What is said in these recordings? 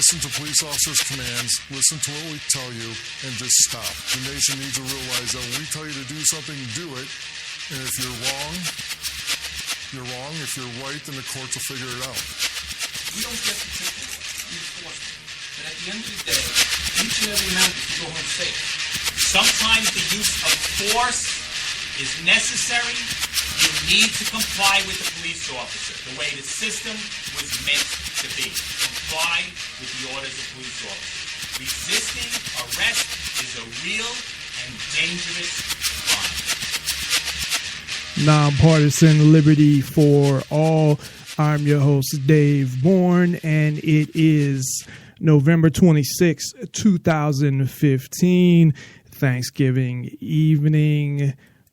listen to police officers' commands, listen to what we tell you, and just stop. The nation needs to realize that when we tell you to do something, do it. And if you're wrong, you're wrong. If you're right, then the courts will figure it out. We don't get to take the enforcement. But at the end of the day, each and every man can go home safe. Sometimes the use of force is necessary. You need to comply with the police officer, the way the system was meant to be. Comply with the orders of police officers. Resisting arrest is a real and dangerous crime. Nonpartisan Liberty for All. I'm your host, Dave Bourne, and it is November 26, 2015, Thanksgiving evening,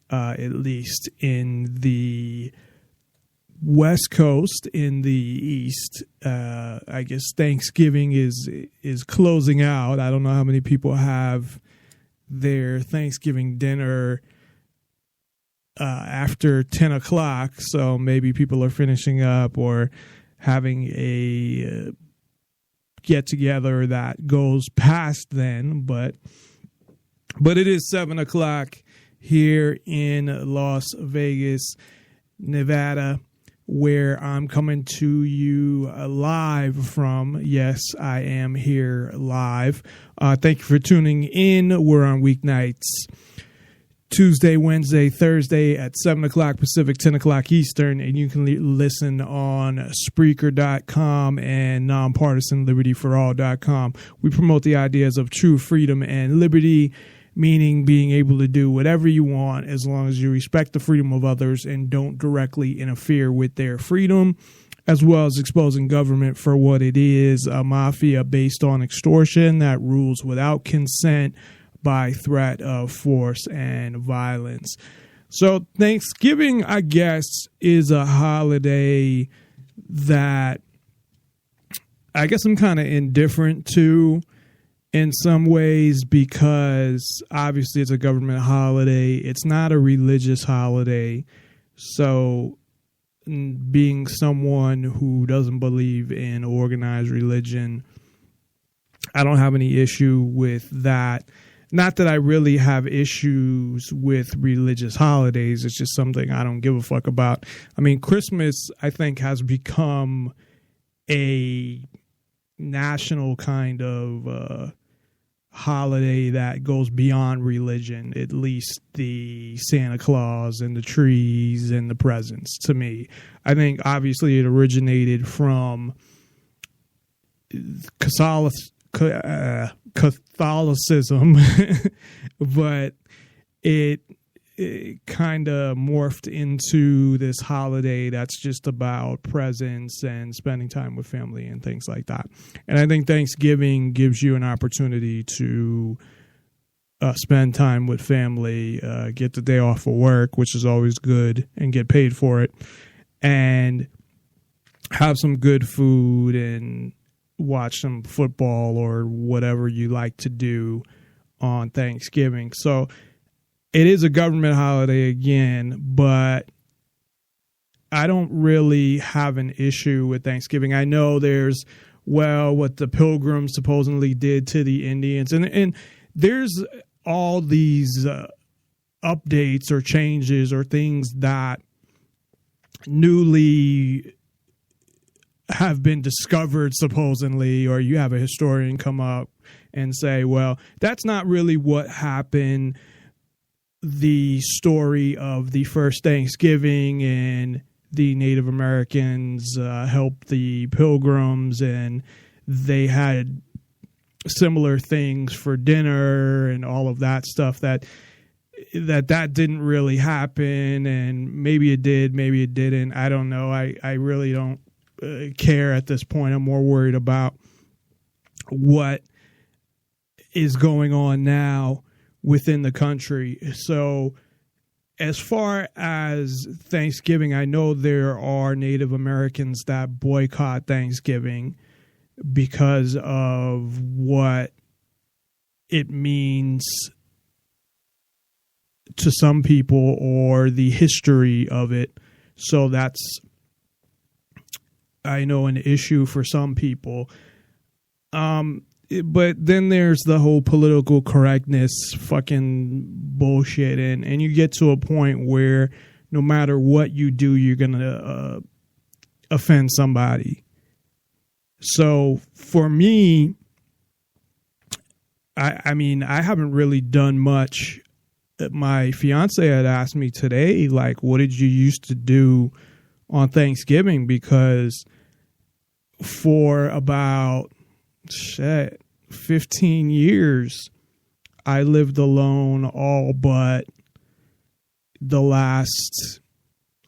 at least in the West Coast. In the East, I guess Thanksgiving is closing out. I don't know how many people have their Thanksgiving dinner after 10 o'clock, so maybe people are finishing up or having a get-together that goes past then, but it is 7 o'clock here in Las Vegas, Nevada, where I'm coming to you live from. Yes, I am here live. Thank you for tuning in. We're on weeknights, Tuesday, Wednesday, Thursday at 7 o'clock Pacific, 10 o'clock Eastern, and you can listen on Spreaker.com and NonPartisanLIbertyForall.com. We promote the ideas of true freedom and liberty, meaning being able to do whatever you want as long as you respect the freedom of others and don't directly interfere with their freedom, as well as exposing government for what it is, a mafia based on extortion that rules without consent, by threat of force and violence. So Thanksgiving, I guess, is a holiday that I guess I'm kind of indifferent to in some ways, because obviously it's a government holiday. It's not a religious holiday. So being someone who doesn't believe in organized religion, I don't have any issue with that. Not that I really have issues with religious holidays. It's just something I don't give a fuck about. I mean, Christmas, I think, has become a national kind of holiday that goes beyond religion, at least the Santa Claus and the trees and the presents, to me. I think, obviously, it originated from Catholicism, but it kind of morphed into this holiday that's just about presents and spending time with family and things like that. And I think Thanksgiving gives you an opportunity to spend time with family, get the day off of work, which is always good, and get paid for it, and have some good food and watch some football or whatever you like to do on Thanksgiving. So it is a government holiday again, but I don't really have an issue with Thanksgiving. I know there's, what the Pilgrims supposedly did to the Indians, and there's all these updates or changes or things that newly have been discovered supposedly, or you have a historian come up and say, well, that's not really what happened. The story of the first Thanksgiving and the Native Americans helped the Pilgrims, and they had similar things for dinner and all of that stuff, that didn't really happen, and maybe it did, maybe it didn't. I don't know. I really don't care at this point. I'm more worried about what is going on now within the country. So as far as Thanksgiving, I know there are Native Americans that boycott Thanksgiving because of what it means to some people or the history of it. So that's, I know, an issue for some people. But then there's the whole political correctness fucking bullshit, and you get to a point where no matter what you do, you're gonna offend somebody. So for me, I mean, I haven't really done much. My fiance had asked me today, like, what did you used to do on Thanksgiving? Because for about 15 years, I lived alone all but the last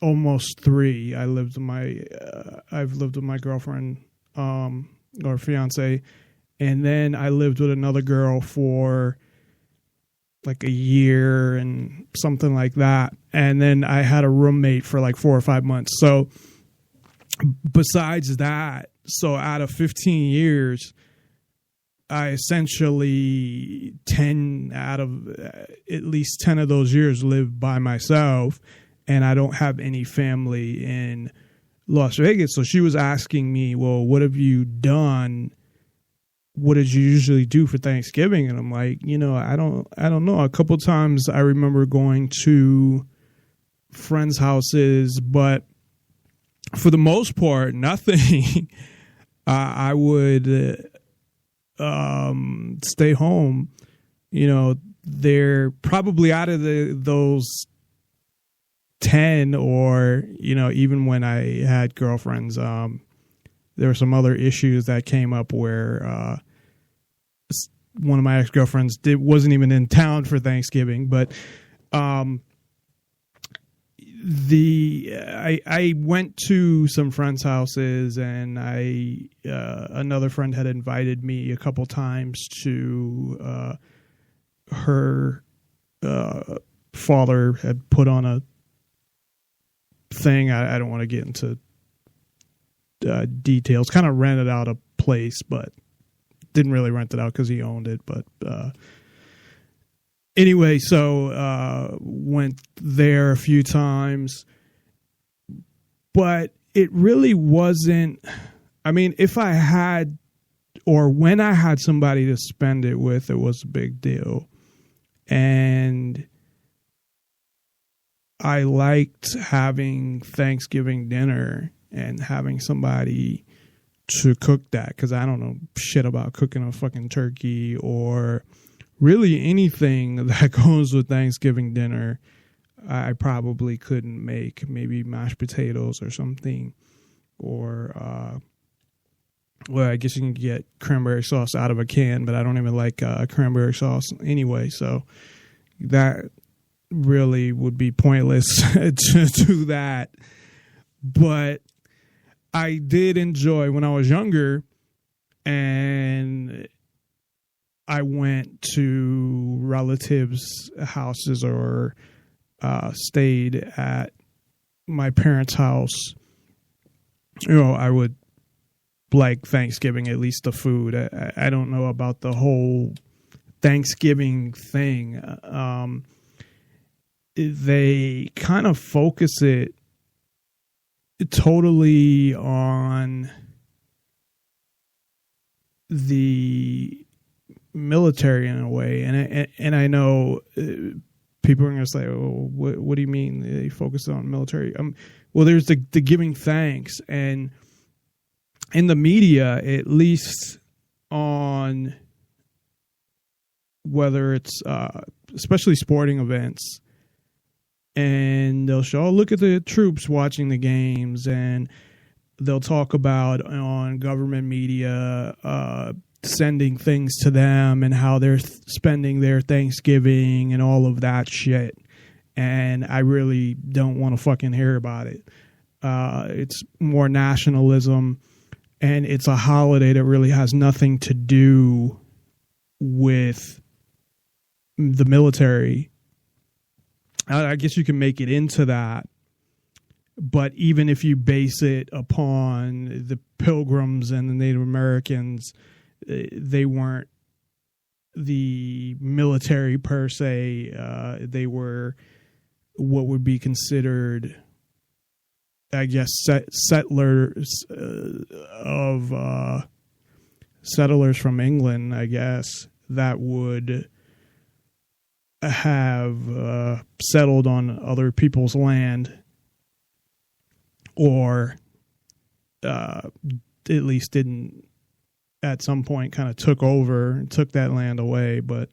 almost 3. I've lived with my girlfriend, or fiance, and then I lived with another girl for like a year and something like that. And then I had a roommate for like 4 or 5 months. So besides that, so out of 15 years, I essentially 10 out of at least 10 of those years lived by myself, and I don't have any family in Las Vegas. So she was asking me, well, what have you done? What did you usually do for Thanksgiving? And I'm like, I don't know. A couple times I remember going to friends' houses, but for the most part, nothing. I would stay home. They're probably out of those 10, or even when I had girlfriends, there were some other issues that came up where one of my ex-girlfriends wasn't even in town for Thanksgiving, but I went to some friends' houses, and another friend had invited me a couple times to her father had put on a thing. I don't want to get into details. Kind of rented out a place, but didn't really rent it out because he owned it. But anyway, so went there a few times, but it really wasn't. I mean, if I had, or when I had somebody to spend it with, it was a big deal. And I liked having Thanksgiving dinner and having somebody to cook that, because I don't know shit about cooking a fucking turkey or really anything that goes with Thanksgiving dinner. I probably couldn't make. Maybe mashed potatoes or something, or well, I guess you can get cranberry sauce out of a can, but I don't even like cranberry sauce anyway, so that really would be pointless to do that. But I did enjoy when I was younger, and I went to relatives' houses or stayed at my parents' house. I would like Thanksgiving, at least the food. I don't know about the whole Thanksgiving thing. They kind of focus it totally on the military in a way, and I know people are going to say, "Oh, what do you mean they focus on military?" Well, there's the giving thanks, and in the media, at least on whether it's especially sporting events, and they'll show, oh, look at the troops watching the games, and they'll talk about on government media sending things to them and how they're spending their Thanksgiving and all of that shit. And I really don't want to fucking hear about it. It's more nationalism, and it's a holiday that really has nothing to do with the military. I guess you can make it into that, but even if you base it upon the Pilgrims and the Native Americans, they weren't the military per se. They were what would be considered, I guess, settlers of settlers from England, I guess, that would have settled on other people's land, or at least didn't at some point kind of took over and took that land away. But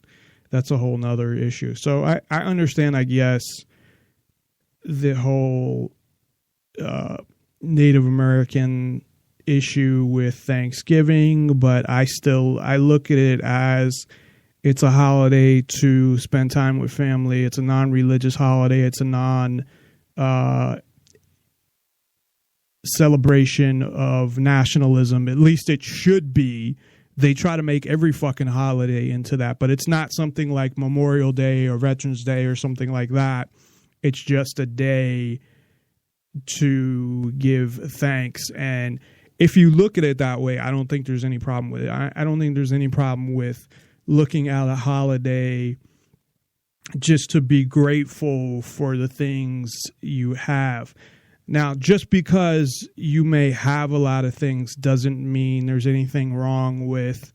that's a whole nother issue. So I understand, I guess, the whole Native American issue with Thanksgiving, but I look at it as it's a holiday to spend time with family. It's a non-religious holiday. It's a celebration of nationalism. At least it should be. They try to make every fucking holiday into that, but it's not something like Memorial Day or Veterans Day or something like that. It's just a day to give thanks. And if you look at it that way, I don't think there's any problem with it. I don't think there's any problem with looking at a holiday just to be grateful for the things you have. Now, just because you may have a lot of things doesn't mean there's anything wrong with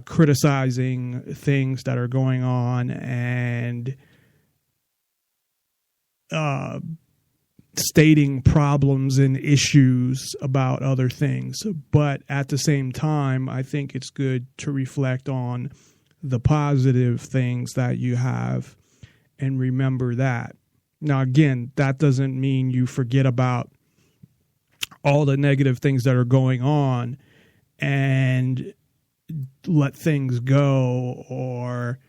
criticizing things that are going on and stating problems and issues about other things. But at the same time, I think it's good to reflect on the positive things that you have and remember that. Now, again, that doesn't mean you forget about all the negative things that are going on and let things go or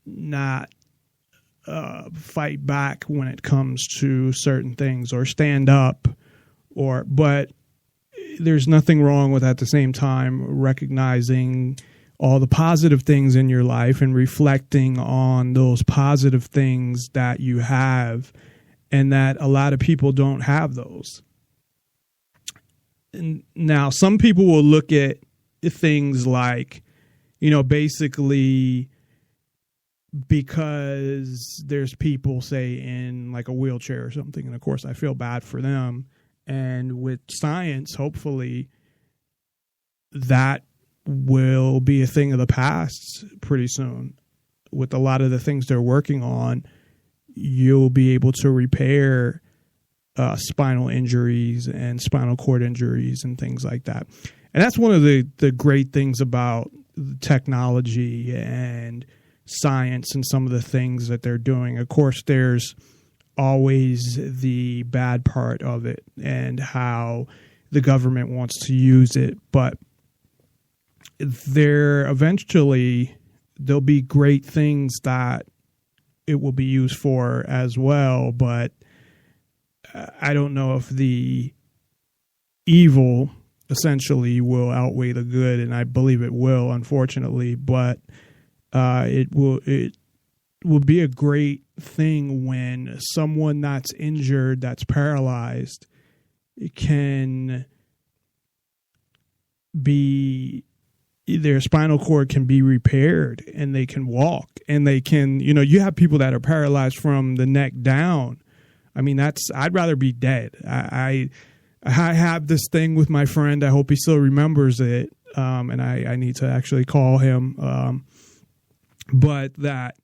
not fight back when it comes to certain things or stand up, but there's nothing wrong with, at the same time, recognizing all the positive things in your life and reflecting on those positive things that you have, and that a lot of people don't have those. And now, some people will look at things like, basically because there's people, say, in like a wheelchair or something, and of course I feel bad for them. And with science, hopefully that will be a thing of the past pretty soon. With a lot of the things they're working on, you'll be able to repair spinal injuries and spinal cord injuries and things like that. And that's one of the great things about technology and science and some of the things that they're doing. Of course, there's always the bad part of it and how the government wants to use it, but there'll be great things that it will be used for as well. But I don't know if the evil essentially will outweigh the good, and I believe it will, unfortunately. But it will be a great thing when someone that's injured, that's paralyzed, can be, their spinal cord can be repaired and they can walk and they can, you have people that are paralyzed from the neck down. I mean, I'd rather be dead. I have this thing with my friend. I hope he still remembers it. And I need to actually call him. But that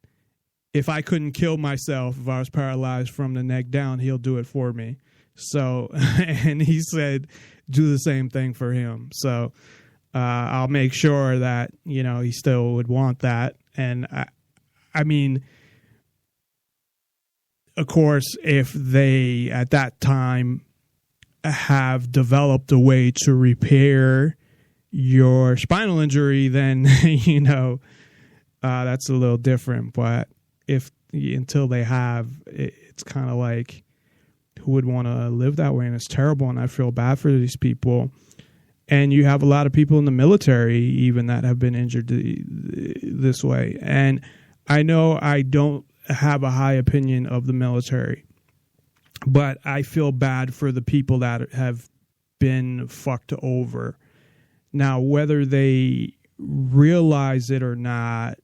if I couldn't kill myself, if I was paralyzed from the neck down, he'll do it for me. So, and he said, do the same thing for him. So, I'll make sure that, he still would want that. And I mean, of course, if they at that time have developed a way to repair your spinal injury, then, that's a little different. But until they have, it's kind of like, who would want to live that way? And it's terrible. And I feel bad for these people. And you have a lot of people in the military even that have been injured this way. And I know I don't have a high opinion of the military, but I feel bad for the people that have been fucked over. Now, whether they realize it or not,